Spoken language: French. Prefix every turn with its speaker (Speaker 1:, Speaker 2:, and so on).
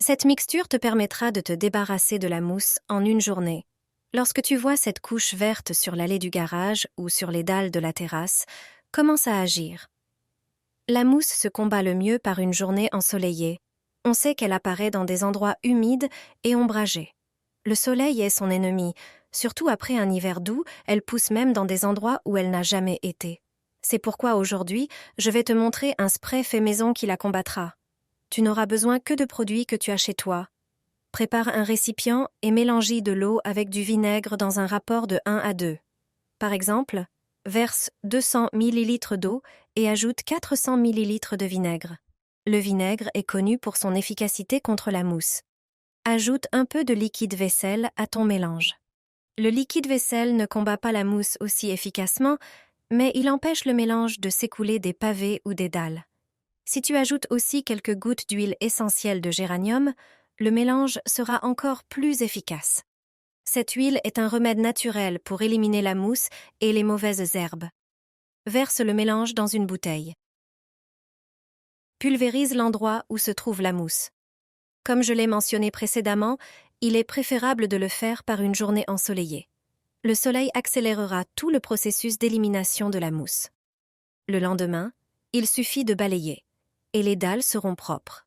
Speaker 1: Cette mixture te permettra de te débarrasser de la mousse en une journée. Lorsque tu vois cette couche verte sur l'allée du garage ou sur les dalles de la terrasse, commence à agir. La mousse se combat le mieux par une journée ensoleillée. On sait qu'elle apparaît dans des endroits humides et ombragés. Le soleil est son ennemi. Surtout après un hiver doux, elle pousse même dans des endroits où elle n'a jamais été. C'est pourquoi aujourd'hui, je vais te montrer un spray fait maison qui la combattra. Tu n'auras besoin que de produits que tu as chez toi. Prépare un récipient et mélange de l'eau avec du vinaigre dans un rapport de 1 à 2. Par exemple, verse 200 ml d'eau et ajoute 400 ml de vinaigre. Le vinaigre est connu pour son efficacité contre la mousse. Ajoute un peu de liquide vaisselle à ton mélange. Le liquide vaisselle ne combat pas la mousse aussi efficacement, mais il empêche le mélange de s'écouler des pavés ou des dalles. Si tu ajoutes aussi quelques gouttes d'huile essentielle de géranium, le mélange sera encore plus efficace. Cette huile est un remède naturel pour éliminer la mousse et les mauvaises herbes. Verse le mélange dans une bouteille. Pulvérise l'endroit où se trouve la mousse. Comme je l'ai mentionné précédemment, il est préférable de le faire par une journée ensoleillée. Le soleil accélérera tout le processus d'élimination de la mousse. Le lendemain, il suffit de balayer, et les dalles seront propres.